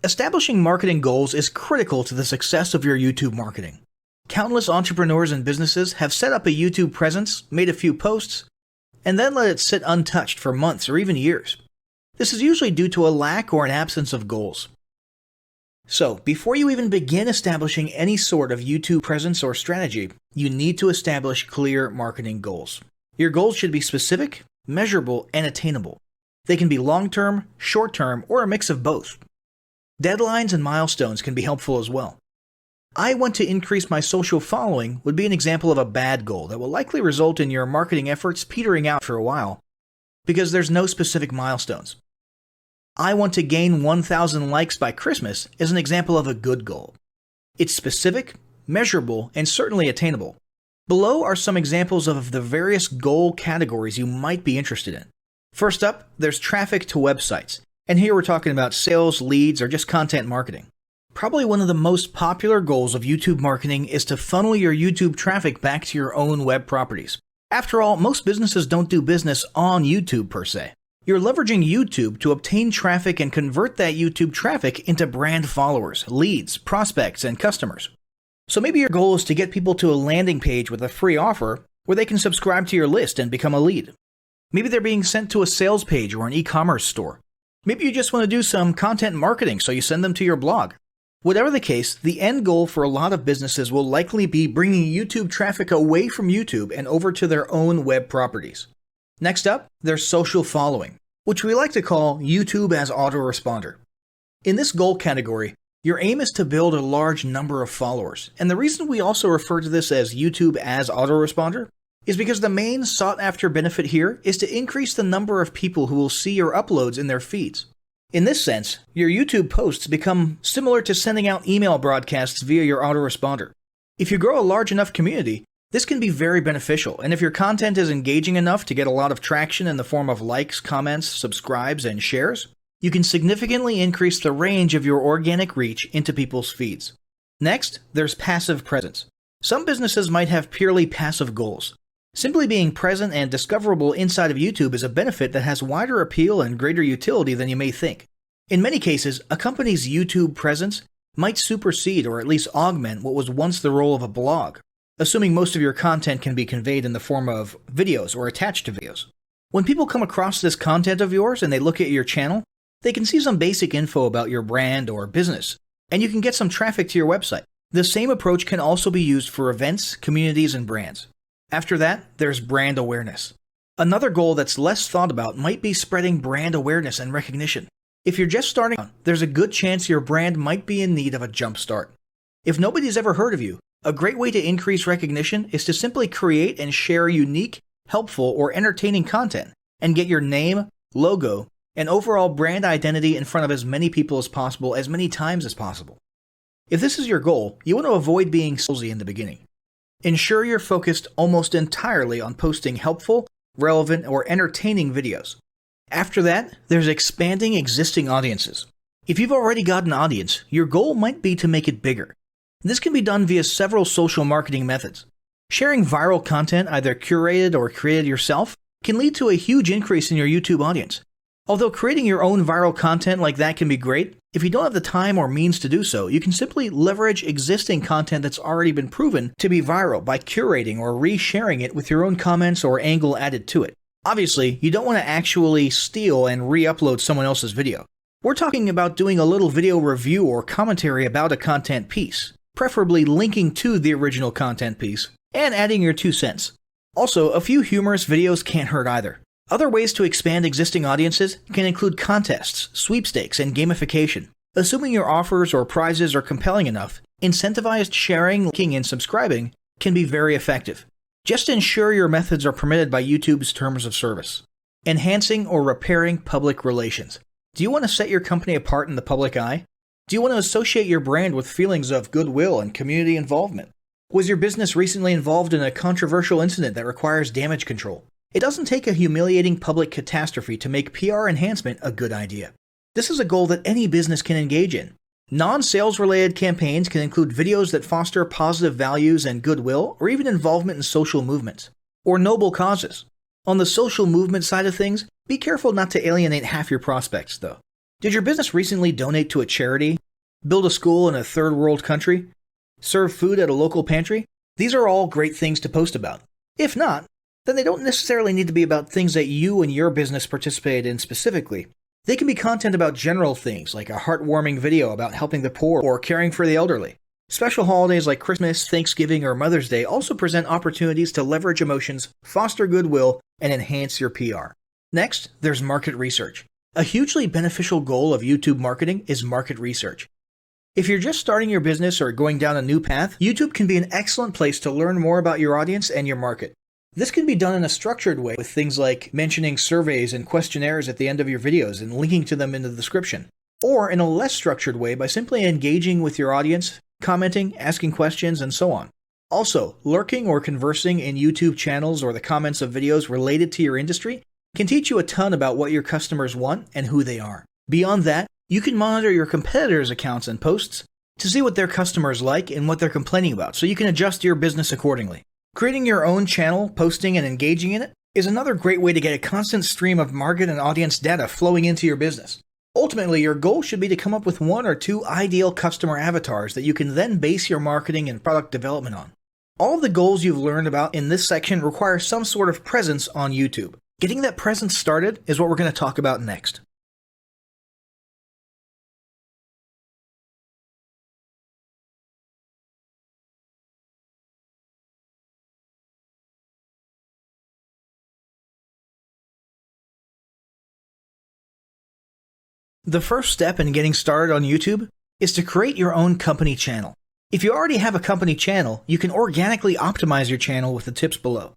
Establishing marketing goals is critical to the success of your YouTube marketing. Countless entrepreneurs and businesses have set up a YouTube presence, made a few posts, and then let it sit untouched for months or even years. This is usually due to a lack or an absence of goals. So, before you even begin establishing any sort of YouTube presence or strategy, you need to establish clear marketing goals. Your goals should be specific, measurable, and attainable. They can be long-term, short-term, or a mix of both. Deadlines and milestones can be helpful as well. I want to increase my social following would be an example of a bad goal that will likely result in your marketing efforts petering out for a while because there's no specific milestones. I want to gain 1,000 likes by Christmas is an example of a good goal. It's specific, measurable, and certainly attainable. Below are some examples of the various goal categories you might be interested in. First up, there's traffic to websites, and here we're talking about sales, leads, or just content marketing. Probably one of the most popular goals of YouTube marketing is to funnel your YouTube traffic back to your own web properties. After all, most businesses don't do business on YouTube per se. You're leveraging YouTube to obtain traffic and convert that YouTube traffic into brand followers, leads, prospects, and customers. So maybe your goal is to get people to a landing page with a free offer where they can subscribe to your list and become a lead. Maybe they're being sent to a sales page or an e-commerce store. Maybe you just want to do some content marketing, so you send them to your blog. Whatever the case, the end goal for a lot of businesses will likely be bringing YouTube traffic away from YouTube and over to their own web properties. Next up, there's social following, which we like to call YouTube as autoresponder. In this goal category, your aim is to build a large number of followers, and the reason we also refer to this as YouTube as autoresponder is because the main sought-after benefit here is to increase the number of people who will see your uploads in their feeds. In this sense, your YouTube posts become similar to sending out email broadcasts via your autoresponder. If you grow a large enough community, this can be very beneficial, and if your content is engaging enough to get a lot of traction in the form of likes, comments, subscribes, and shares, you can significantly increase the range of your organic reach into people's feeds. Next, there's passive presence. Some businesses might have purely passive goals. Simply being present and discoverable inside of YouTube is a benefit that has wider appeal and greater utility than you may think. In many cases, a company's YouTube presence might supersede or at least augment what was once the role of a blog, assuming most of your content can be conveyed in the form of videos or attached to videos. When people come across this content of yours and they look at your channel, they can see some basic info about your brand or business, and you can get some traffic to your website. The same approach can also be used for events, communities, and brands. After that, there's brand awareness. Another goal that's less thought about might be spreading brand awareness and recognition. If you're just starting out, there's a good chance your brand might be in need of a jump start. If nobody's ever heard of you, a great way to increase recognition is to simply create and share unique, helpful, or entertaining content and get your name, logo, and overall brand identity in front of as many people as possible as many times as possible. If this is your goal, you want to avoid being salesy in the beginning. Ensure you're focused almost entirely on posting helpful, relevant, or entertaining videos. After that, there's expanding existing audiences. If you've already got an audience, your goal might be to make it bigger. This can be done via several social marketing methods. Sharing viral content, either curated or created yourself, can lead to a huge increase in your YouTube audience. Although creating your own viral content like that can be great, if you don't have the time or means to do so, you can simply leverage existing content that's already been proven to be viral by curating or resharing it with your own comments or angle added to it. Obviously, you don't want to actually steal and re-upload someone else's video. We're talking about doing a little video review or commentary about a content piece, preferably linking to the original content piece, and adding your 2 cents. Also, a few humorous videos can't hurt either. Other ways to expand existing audiences can include contests, sweepstakes, and gamification. Assuming your offers or prizes are compelling enough, incentivized sharing, liking, and subscribing can be very effective. Just ensure your methods are permitted by YouTube's terms of service. Enhancing or repairing public relations. Do you want to set your company apart in the public eye? Do you want to associate your brand with feelings of goodwill and community involvement? Was your business recently involved in a controversial incident that requires damage control? It doesn't take a humiliating public catastrophe to make PR enhancement a good idea. This is a goal that any business can engage in. Non-sales related campaigns can include videos that foster positive values and goodwill, or even involvement in social movements, or noble causes. On the social movement side of things, be careful not to alienate half your prospects, though. Did your business recently donate to a charity? Build a school in a third world country? Serve food at a local pantry? These are all great things to post about. If not, then they don't necessarily need to be about things that you and your business participated in specifically. They can be content about general things like a heartwarming video about helping the poor or caring for the elderly. Special holidays like Christmas, Thanksgiving, or Mother's Day also present opportunities to leverage emotions, foster goodwill, and enhance your PR. Next, there's market research. A hugely beneficial goal of YouTube marketing is market research. If you're just starting your business or going down a new path, YouTube can be an excellent place to learn more about your audience and your market. This can be done in a structured way with things like mentioning surveys and questionnaires at the end of your videos and linking to them in the description. Or in a less structured way by simply engaging with your audience, commenting, asking questions, and so on. Also, lurking or conversing in YouTube channels or the comments of videos related to your industry can teach you a ton about what your customers want and who they are. Beyond that, you can monitor your competitors' accounts and posts to see what their customers like and what they're complaining about, so you can adjust your business accordingly. Creating your own channel, posting, and engaging in it is another great way to get a constant stream of market and audience data flowing into your business. Ultimately, your goal should be to come up with 1 or 2 ideal customer avatars that you can then base your marketing and product development on. All of the goals you've learned about in this section require some sort of presence on YouTube. Getting that presence started is what we're going to talk about next. The first step in getting started on YouTube is to create your own company channel. If you already have a company channel, you can organically optimize your channel with the tips below.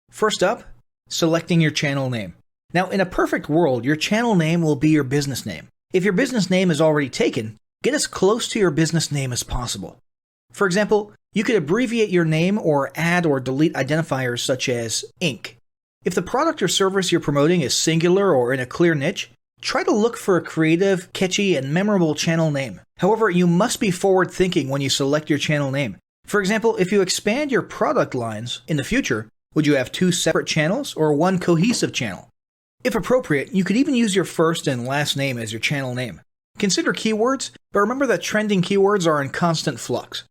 First up, selecting your channel name. Now, in a perfect world, your channel name will be your business name. If your business name is already taken, get as close to your business name as possible. For example, you could abbreviate your name or add or delete identifiers such as Inc. If the product or service you're promoting is singular or in a clear niche, try to look for a creative, catchy, and memorable channel name. However, you must be forward-thinking when you select your channel name. For example, if you expand your product lines in the future, would you have 2 separate channels or 1 cohesive channel? If appropriate, you could even use your first and last name as your channel name. Consider keywords, but remember that trending keywords are in constant flux.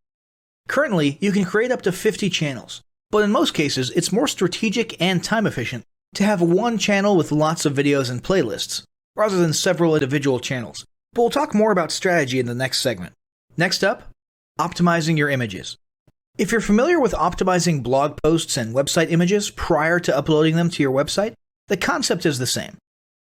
Currently, you can create up to 50 channels, but in most cases, it's more strategic and time efficient to have 1 channel with lots of videos and playlists, rather than several individual channels. But we'll talk more about strategy in the next segment. Next up, optimizing your images. If you're familiar with optimizing blog posts and website images prior to uploading them to your website, the concept is the same.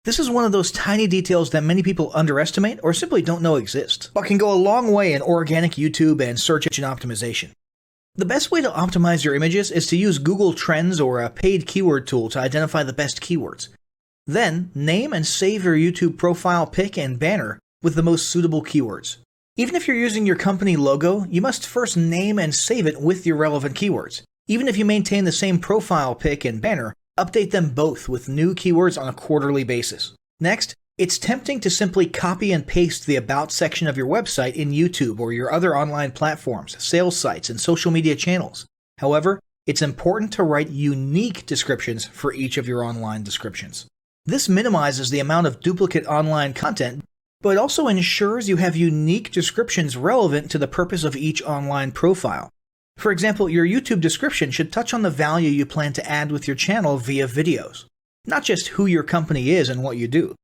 This is one of those tiny details that many people underestimate or simply don't know exist, but can go a long way in organic YouTube and search engine optimization. The best way to optimize your images is to use Google Trends or a paid keyword tool to identify the best keywords. Then, name and save your YouTube profile pic and banner with the most suitable keywords. Even if you're using your company logo, you must first name and save it with your relevant keywords. Even if you maintain the same profile pic and banner, update them both with new keywords on a quarterly basis. Next, it's tempting to simply copy and paste the About section of your website in YouTube or your other online platforms, sales sites, and social media channels. However, it's important to write unique descriptions for each of your online descriptions. This minimizes the amount of duplicate online content, but it also ensures you have unique descriptions relevant to the purpose of each online profile. For example, your YouTube description should touch on the value you plan to add with your channel via videos, not just who your company is and what you do.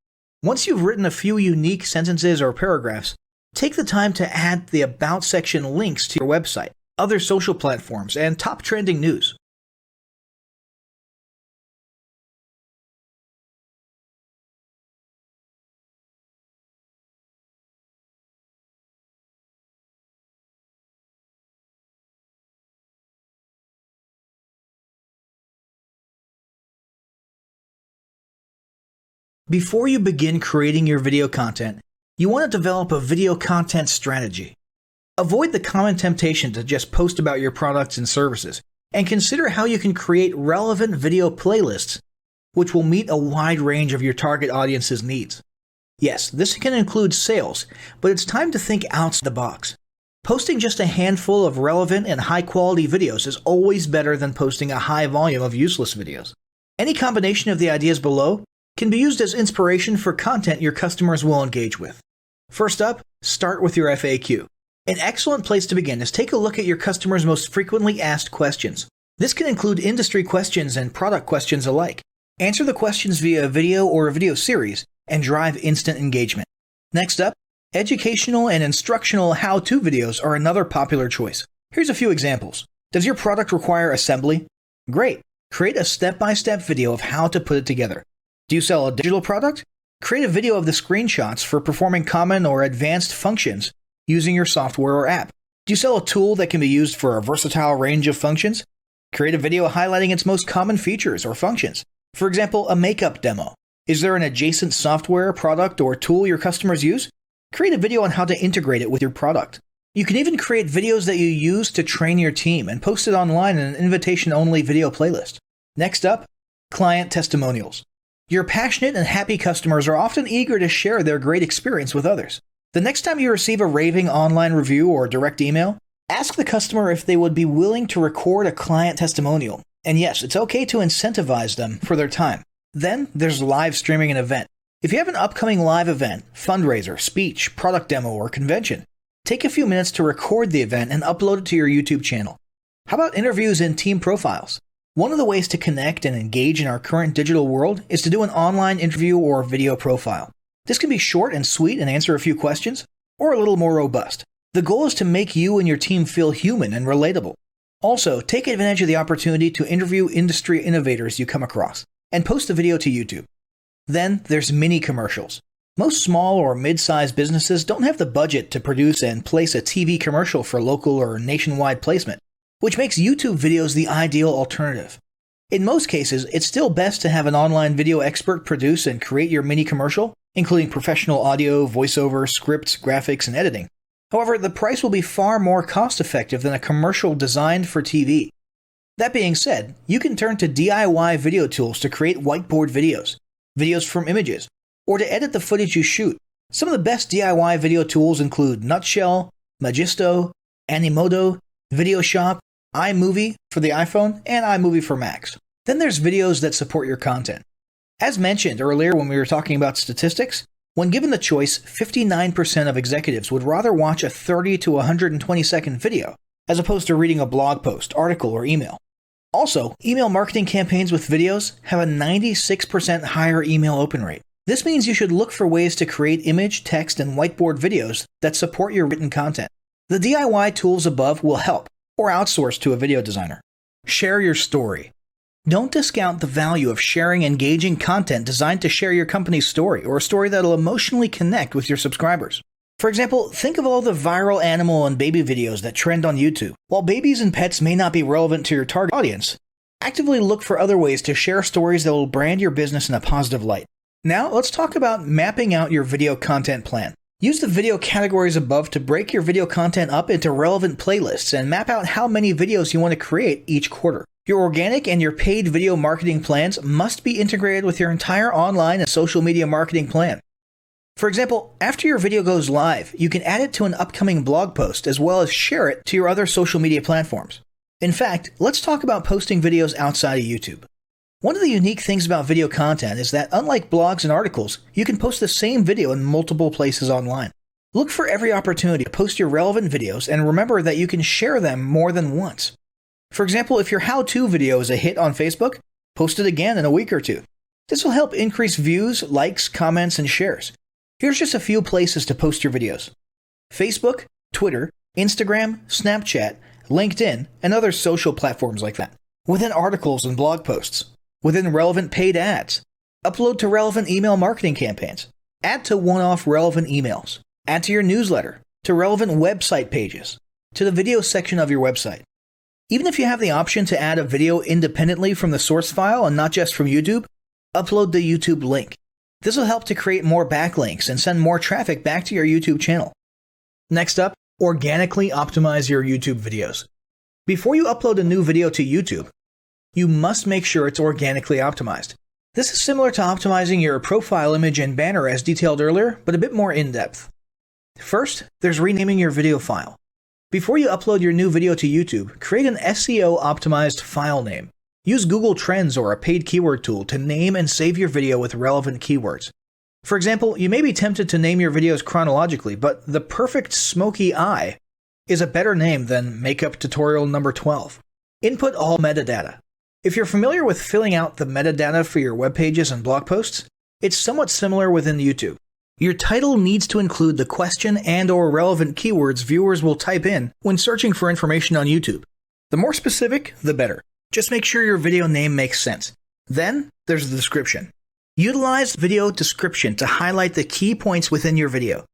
Once you've written a few unique sentences or paragraphs, take the time to add the About section links to your website, other social platforms, and top trending news. Before you begin creating your video content, you want to develop a video content strategy. Avoid the common temptation to just post about your products and services, and consider how you can create relevant video playlists which will meet a wide range of your target audience's needs. Yes, this can include sales, but it's time to think outside the box. Posting just a handful of relevant and high-quality videos is always better than posting a high volume of useless videos. Any combination of the ideas below can be used as inspiration for content your customers will engage with. First up, start with your FAQ. An excellent place to begin is take a look at your customers' most frequently asked questions. This can include industry questions and product questions alike. Answer the questions via a video or a video series and drive instant engagement. Next up, educational and instructional how-to videos are another popular choice. Here's a few examples. Does your product require assembly? Great. Create a step-by-step video of how to put it together. Do you sell a digital product? Create a video of the screenshots for performing common or advanced functions using your software or app. Do you sell a tool that can be used for a versatile range of functions? Create a video highlighting its most common features or functions. For example, a makeup demo. Is there an adjacent software, product, or tool your customers use? Create a video on how to integrate it with your product. You can even create videos that you use to train your team and post it online in an invitation-only video playlist. Next up, client testimonials. Your passionate and happy customers are often eager to share their great experience with others. The next time you receive a raving online review or direct email, ask the customer if they would be willing to record a client testimonial. And yes, it's okay to incentivize them for their time. Then there's live streaming an event. If you have an upcoming live event, fundraiser, speech, product demo, or convention, take a few minutes to record the event and upload it to your YouTube channel. How about interviews and team profiles? One of the ways to connect and engage in our current digital world is to do an online interview or video profile. This can be short and sweet and answer a few questions, or a little more robust. The goal is to make you and your team feel human and relatable. Also, take advantage of the opportunity to interview industry innovators you come across, and post the video to YouTube. Then there's mini commercials. Most small or mid-sized businesses don't have the budget to produce and place a TV commercial for local or nationwide placement, which makes YouTube videos the ideal alternative. In most cases, it's still best to have an online video expert produce and create your mini commercial, including professional audio, voiceover, scripts, graphics, and editing. However, the price will be far more cost-effective than a commercial designed for TV. That being said, you can turn to DIY video tools to create whiteboard videos, videos from images, or to edit the footage you shoot. Some of the best DIY video tools include Nutshell, Magisto, Animoto, VideoShop, iMovie for the iPhone, and iMovie for Macs. Then there's videos that support your content. As mentioned earlier when we were talking about statistics, when given the choice, 59% of executives would rather watch a 30 to 120 second video as opposed to reading a blog post, article, or email. Also, email marketing campaigns with videos have a 96% higher email open rate. This means you should look for ways to create image, text, and whiteboard videos that support your written content. The DIY tools above will help, or outsource to a video designer. Share your story. Don't discount the value of sharing engaging content designed to share your company's story, or a story that'll emotionally connect with your subscribers. For example, think of all the viral animal and baby videos that trend on YouTube. While babies and pets may not be relevant to your target audience, actively look for other ways to share stories that will brand your business in a positive light. Now, let's talk about mapping out your video content plan. Use the video categories above to break your video content up into relevant playlists and map out how many videos you want to create each quarter. Your organic and your paid video marketing plans must be integrated with your entire online and social media marketing plan. For example, after your video goes live, you can add it to an upcoming blog post as well as share it to your other social media platforms. In fact, let's talk about posting videos outside of YouTube. One of the unique things about video content is that unlike blogs and articles, you can post the same video in multiple places online. Look for every opportunity to post your relevant videos and remember that you can share them more than once. For example, if your how-to video is a hit on Facebook, post it again in a week or two. This will help increase views, likes, comments, and shares. Here's just a few places to post your videos: Facebook, Twitter, Instagram, Snapchat, LinkedIn, and other social platforms like that. Within articles and blog posts. Within relevant paid ads. Upload to relevant email marketing campaigns. Add to one-off relevant emails. Add to your newsletter. To relevant website pages. To the video section of your website. Even if you have the option to add a video independently from the source file and not just from YouTube, upload the YouTube link. This will help to create more backlinks and send more traffic back to your YouTube channel. Next up, organically optimize your YouTube videos. Before you upload a new video to YouTube, you must make sure it's organically optimized. This is similar to optimizing your profile image and banner as detailed earlier, but a bit more in-depth. First, there's renaming your video file. Before you upload your new video to YouTube, create an SEO-optimized file name. Use Google Trends or a paid keyword tool to name and save your video with relevant keywords. For example, you may be tempted to name your videos chronologically, but the perfect smoky eye is a better name than makeup tutorial number 12. Input all metadata. If you're familiar with filling out the metadata for your web pages and blog posts, it's somewhat similar within YouTube. Your title needs to include the question and/or relevant keywords viewers will type in when searching for information on YouTube. The more specific, the better. Just make sure your video name makes sense. Then, there's the description. Utilize video description to highlight the key points within your video.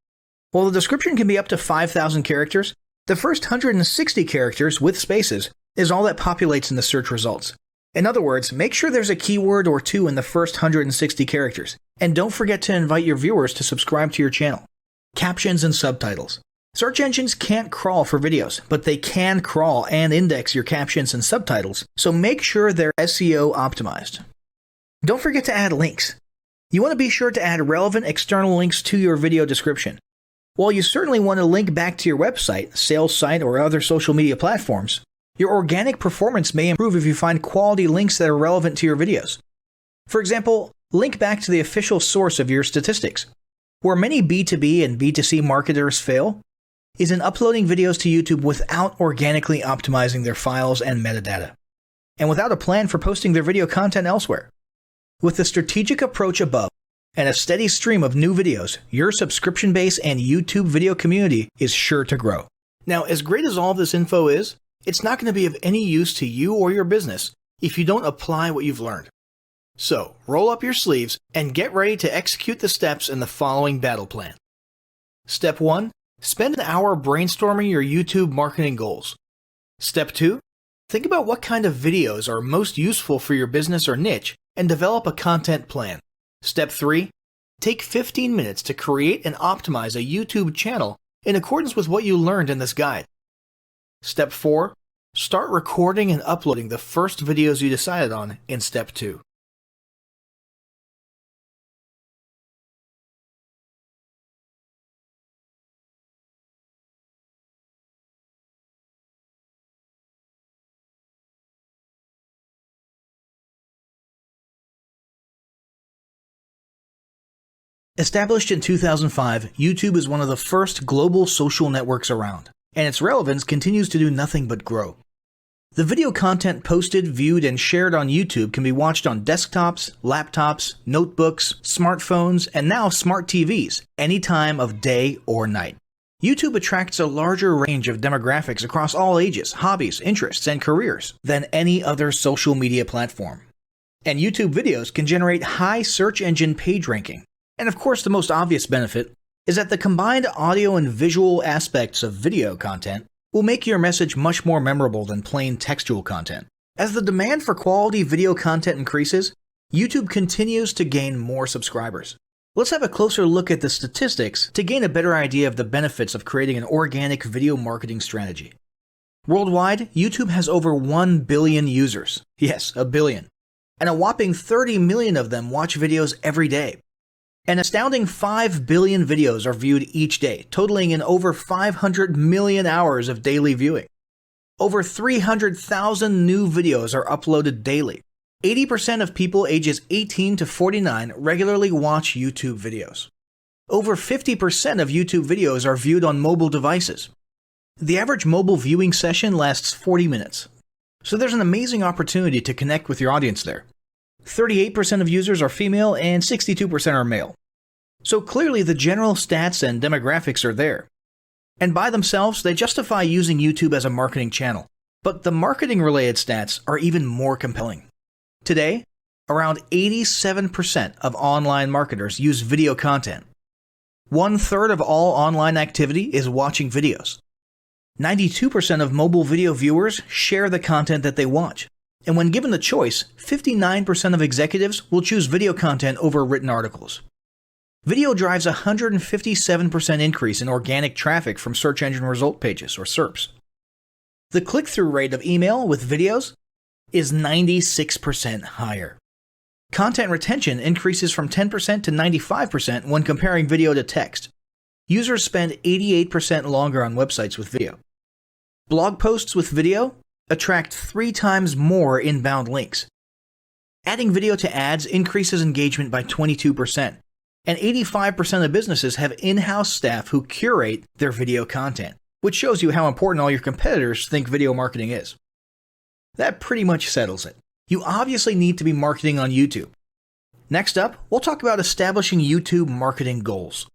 While the description can be up to 5,000 characters, the first 160 characters with spaces is all that populates in the search results. In other words, make sure there's a keyword or two in the first 160 characters, and don't forget to invite your viewers to subscribe to your channel. Captions and subtitles. Search engines can't crawl for videos, but they can crawl and index your captions and subtitles, so make sure they're SEO optimized. Don't forget to add links. You want to be sure to add relevant external links to your video description. While you certainly want to link back to your website, sales site, or other social media platforms, your organic performance may improve if you find quality links that are relevant to your videos. For example, link back to the official source of your statistics. Where many B2B and B2C marketers fail is in uploading videos to YouTube without organically optimizing their files and metadata, and without a plan for posting their video content elsewhere. With the strategic approach above and a steady stream of new videos, your subscription base and YouTube video community is sure to grow. Now, as great as all of this info is, it's not going to be of any use to you or your business if you don't apply what you've learned. So, roll up your sleeves and get ready to execute the steps in the following battle plan. Step 1. Spend an hour brainstorming your YouTube marketing goals. Step 2. Think about what kind of videos are most useful for your business or niche and develop a content plan. Step 3. Take 15 minutes to create and optimize a YouTube channel in accordance with what you learned in this guide. Step 4. Start recording and uploading the first videos you decided on in Step 2. Established in 2005, YouTube is one of the first global social networks around, and its relevance continues to do nothing but grow. The video content posted, viewed, and shared on YouTube can be watched on desktops, laptops, notebooks, smartphones, and now smart TVs, any time of day or night. YouTube attracts a larger range of demographics across all ages, hobbies, interests, and careers than any other social media platform. And YouTube videos can generate high search engine page ranking. And of course, the most obvious benefit is that the combined audio and visual aspects of video content will make your message much more memorable than plain textual content. As the demand for quality video content increases, YouTube continues to gain more subscribers. Let's have a closer look at the statistics to gain a better idea of the benefits of creating an organic video marketing strategy. Worldwide, YouTube has over 1 billion users. Yes, a billion. And a whopping 30 million of them watch videos every day. An astounding 5 billion videos are viewed each day, totaling in over 500 million hours of daily viewing. Over 300,000 new videos are uploaded daily. 80% of people ages 18 to 49 regularly watch YouTube videos. Over 50% of YouTube videos are viewed on mobile devices. The average mobile viewing session lasts 40 minutes. So there's an amazing opportunity to connect with your audience there. 38% of users are female and 62% are male. So clearly the general stats and demographics are there. And by themselves, they justify using YouTube as a marketing channel. But the marketing-related stats are even more compelling. Today, around 87% of online marketers use video content. 1/3 of all online activity is watching videos. 92% of mobile video viewers share the content that they watch. And when given the choice, 59% of executives will choose video content over written articles. Video drives a 157% increase in organic traffic from search engine result pages, or SERPs. The click-through rate of email with videos is 96% higher. Content retention increases from 10% to 95% when comparing video to text. Users spend 88% longer on websites with video. Blog posts with video attract 3 times more inbound links. Adding video to ads increases engagement by 22%, and 85% of businesses have in-house staff who curate their video content, which shows you how important all your competitors think video marketing is. That pretty much settles it. You obviously need to be marketing on YouTube. Next up, we'll talk about establishing YouTube marketing goals.